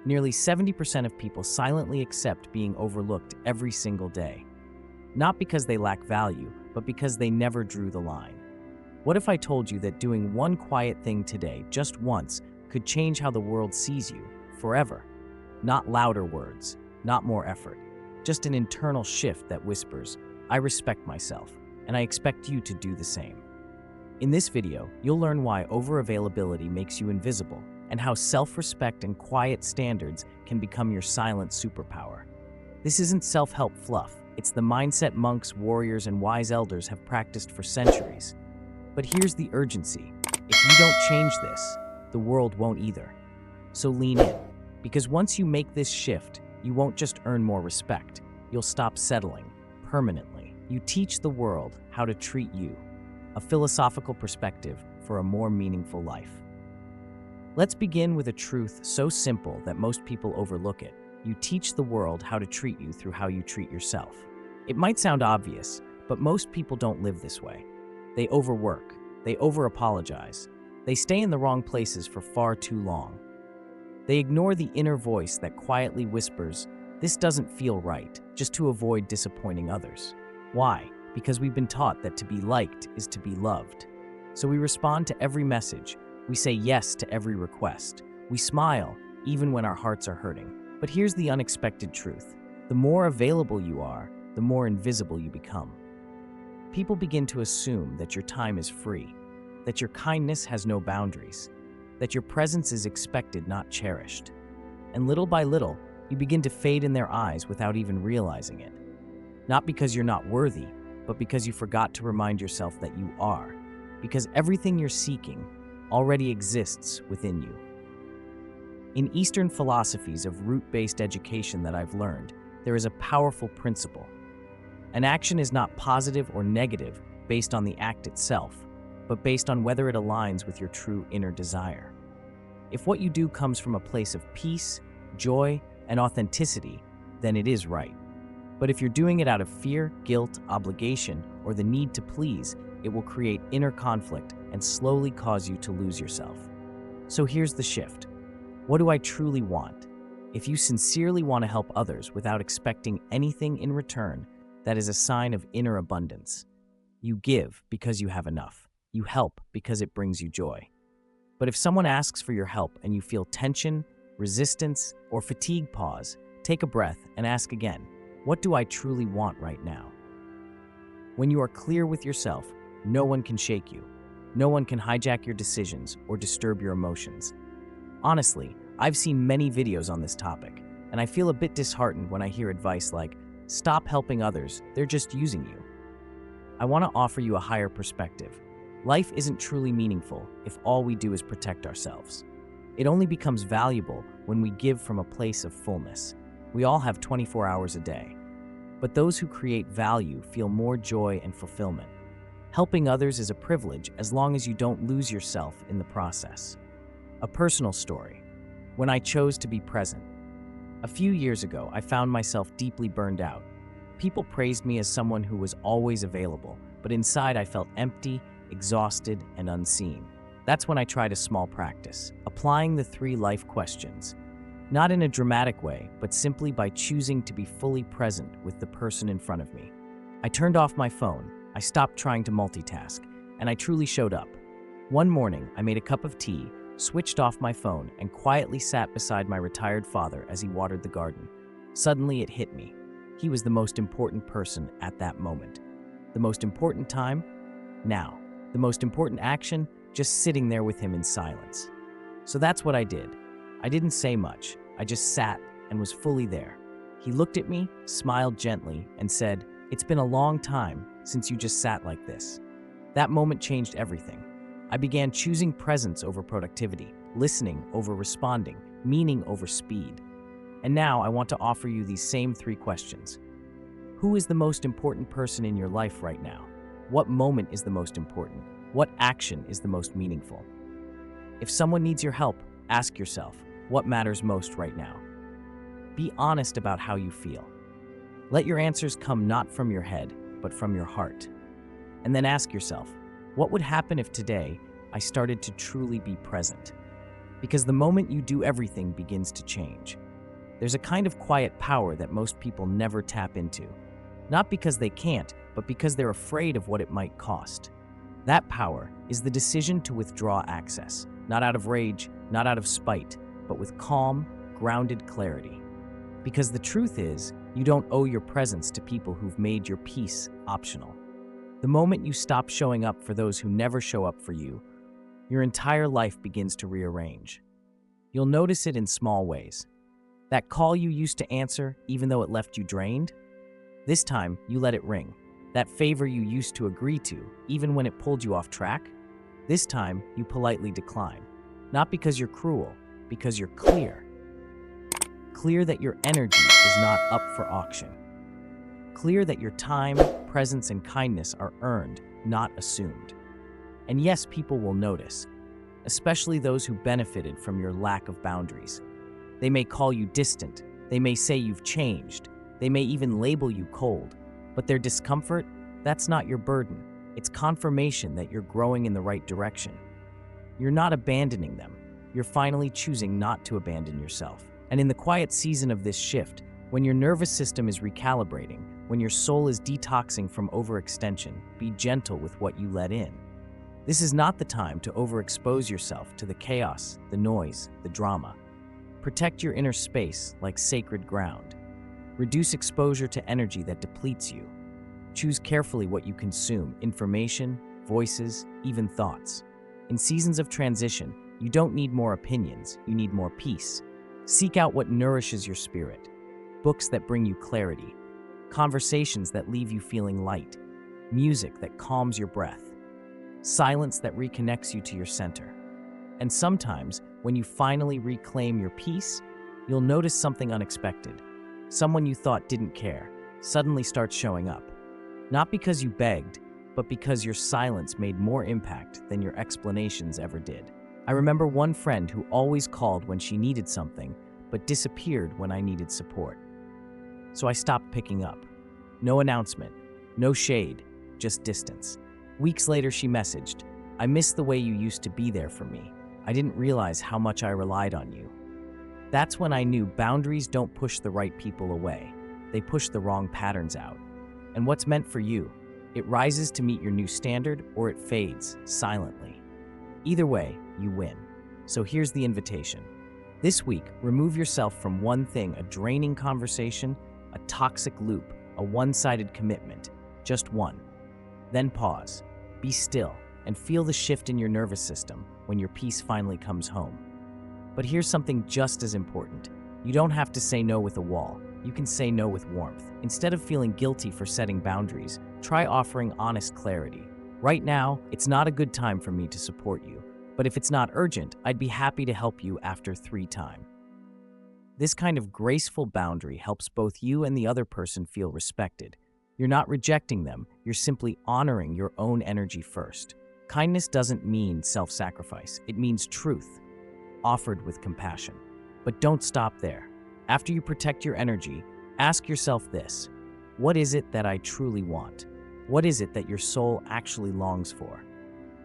Nearly 70% of people silently accept being overlooked every single day. Not because they lack value, but because they never drew the line. What if I told you that doing one quiet thing today, just once, could change how the world sees you forever? Not louder words, not more effort, just an internal shift that whispers, I respect myself, and I expect you to do the same. In this video, you'll learn why overavailability makes you invisible and how self-respect and quiet standards can become your silent superpower. This isn't self-help fluff. It's the mindset monks, warriors, and wise elders have practiced for centuries. But here's the urgency. If you don't change this, the world won't either. So lean in, because once you make this shift, you won't just earn more respect. You'll stop settling permanently. You teach the world how to treat you, a philosophical perspective for a more meaningful life. Let's begin with a truth so simple that most people overlook it. You teach the world how to treat you through how you treat yourself. It might sound obvious, but most people don't live this way. They overwork, they over-apologize, they stay in the wrong places for far too long. They ignore the inner voice that quietly whispers, "This doesn't feel right," just to avoid disappointing others. Why? Because we've been taught that to be liked is to be loved. So we respond to every message. We say yes to every request. We smile, even when our hearts are hurting. But here's the unexpected truth. The more available you are, the more invisible you become. People begin to assume that your time is free, that your kindness has no boundaries, that your presence is expected, not cherished. And little by little, you begin to fade in their eyes without even realizing it. Not because you're not worthy, but because you forgot to remind yourself that you are. Because everything you're seeking already exists within you. In Eastern philosophies of root-based education that I've learned, there is a powerful principle. An action is not positive or negative based on the act itself, but based on whether it aligns with your true inner desire. If what you do comes from a place of peace, joy, and authenticity, then it is right. But if you're doing it out of fear, guilt, obligation, or the need to please, it will create inner conflict and slowly cause you to lose yourself. So here's the shift. What do I truly want? If you sincerely want to help others without expecting anything in return, that is a sign of inner abundance. You give because you have enough. You help because it brings you joy. But if someone asks for your help and you feel tension, resistance, or fatigue, pause, take a breath, and ask again, what do I truly want right now? When you are clear with yourself, no one can shake you. No one can hijack your decisions or disturb your emotions. Honestly, I've seen many videos on this topic, and I feel a bit disheartened when I hear advice like, stop helping others, they're just using you. I want to offer you a higher perspective. Life isn't truly meaningful if all we do is protect ourselves. It only becomes valuable when we give from a place of fullness. We all have 24 hours a day, but those who create value feel more joy and fulfillment. Helping others is a privilege as long as you don't lose yourself in the process. A personal story. When I chose to be present. A few years ago, I found myself deeply burned out. People praised me as someone who was always available, but inside I felt empty, exhausted, and unseen. That's when I tried a small practice, applying the 3 life questions. Not in a dramatic way, but simply by choosing to be fully present with the person in front of me. I turned off my phone, I stopped trying to multitask, and I truly showed up. One morning, I made a cup of tea, switched off my phone, and quietly sat beside my retired father as he watered the garden. Suddenly, it hit me. He was the most important person at that moment. The most important time? Now. The most important action? Just sitting there with him in silence. So that's what I did. I didn't say much. I just sat and was fully there. He looked at me, smiled gently, and said, "It's been a long time since you just sat like this." That moment changed everything. I began choosing presence over productivity, listening over responding, meaning over speed. And now I want to offer you these same 3 questions. Who is the most important person in your life right now? What moment is the most important? What action is the most meaningful? If someone needs your help, ask yourself, what matters most right now? Be honest about how you feel. Let your answers come not from your head, but from your heart. And then ask yourself, what would happen if today I started to truly be present? Because the moment you do, everything begins to change. There's a kind of quiet power that most people never tap into. Not because they can't, but because they're afraid of what it might cost. That power is the decision to withdraw access, not out of rage, not out of spite, but with calm, grounded clarity. Because the truth is, you don't owe your presence to people who've made your peace optional. The moment you stop showing up for those who never show up for you, your entire life begins to rearrange. You'll notice it in small ways. That call you used to answer, even though it left you drained, this time you let it ring. That favor you used to agree to, even when it pulled you off track, this time you politely decline. Not because you're cruel, because you're clear. Clear that your energy is not up for auction. Clear that your time, presence, and kindness are earned, not assumed. And yes, people will notice, especially those who benefited from your lack of boundaries. They may call you distant, they may say you've changed, they may even label you cold, but their discomfort, that's not your burden. It's confirmation that you're growing in the right direction. You're not abandoning them, you're finally choosing not to abandon yourself. And in the quiet season of this shift, when your nervous system is recalibrating, when your soul is detoxing from overextension, be gentle with what you let in. This is not the time to overexpose yourself to the chaos, the noise, the drama. Protect your inner space like sacred ground. Reduce exposure to energy that depletes you. Choose carefully what you consume, information, voices, even thoughts. In seasons of transition, you don't need more opinions, you need more peace. Seek out what nourishes your spirit. Books that bring you clarity. Conversations that leave you feeling light. Music that calms your breath. Silence that reconnects you to your center. And sometimes, when you finally reclaim your peace, you'll notice something unexpected. Someone you thought didn't care suddenly starts showing up. Not because you begged, but because your silence made more impact than your explanations ever did. I remember one friend who always called when she needed something, but disappeared when I needed support. So I stopped picking up. No announcement, no shade, just distance. Weeks later, she messaged, "I miss the way you used to be there for me. I didn't realize how much I relied on you." That's when I knew boundaries don't push the right people away. They push the wrong patterns out. And what's meant for you, it rises to meet your new standard or it fades silently. Either way, you win. So here's the invitation. This week, remove yourself from one thing, a draining conversation, a toxic loop, a one-sided commitment. Just one. Then pause. Be still and feel the shift in your nervous system when your peace finally comes home. But here's something just as important. You don't have to say no with a wall. You can say no with warmth. Instead of feeling guilty for setting boundaries, try offering honest clarity. Right now, it's not a good time for me to support you, but if it's not urgent, I'd be happy to help you after 3 times. This kind of graceful boundary helps both you and the other person feel respected. You're not rejecting them, you're simply honoring your own energy first. Kindness doesn't mean self-sacrifice, it means truth, offered with compassion. But don't stop there. After you protect your energy, ask yourself this: what is it that I truly want? What is it that your soul actually longs for?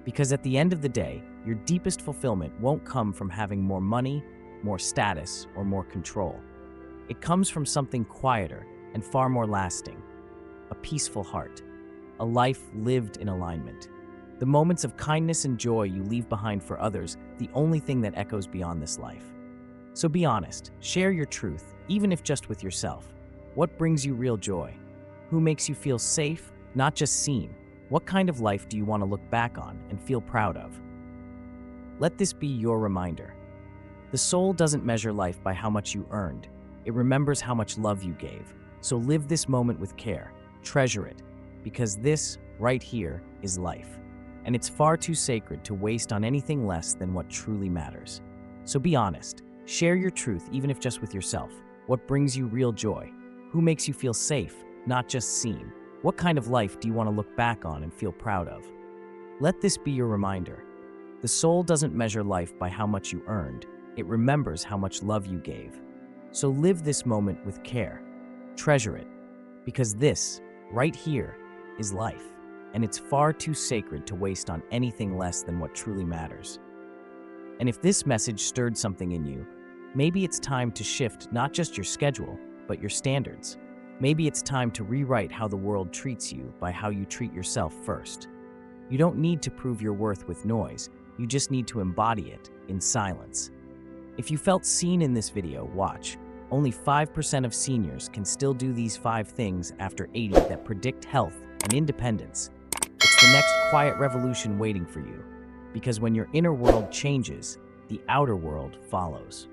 Because at the end of the day, your deepest fulfillment won't come from having more money, more status, or more control. It comes from something quieter and far more lasting. A peaceful heart, a life lived in alignment. The moments of kindness and joy you leave behind for others, the only thing that echoes beyond this life. So be honest, share your truth, even if just with yourself. What brings you real joy? Who makes you feel safe, not just seen? What kind of life do you want to look back on and feel proud of? Let this be your reminder. The soul doesn't measure life by how much you earned. It remembers how much love you gave. So live this moment with care. Treasure it, because this, right here, is life. And it's far too sacred to waste on anything less than what truly matters. So be honest. Share your truth, even if just with yourself. What brings you real joy? Who makes you feel safe, not just seen? What kind of life do you want to look back on and feel proud of? Let this be your reminder. The soul doesn't measure life by how much you earned. It remembers how much love you gave. So live this moment with care. Treasure it, because this, right here, is life, and it's far too sacred to waste on anything less than what truly matters. And if this message stirred something in you, maybe it's time to shift not just your schedule, but your standards. Maybe it's time to rewrite how the world treats you by how you treat yourself first. You don't need to prove your worth with noise, you just need to embody it in silence. If you felt seen in this video, watch. Only 5% of seniors can still do these 5 things after 80 that predict health and independence. It's the next quiet revolution waiting for you, because when your inner world changes, the outer world follows.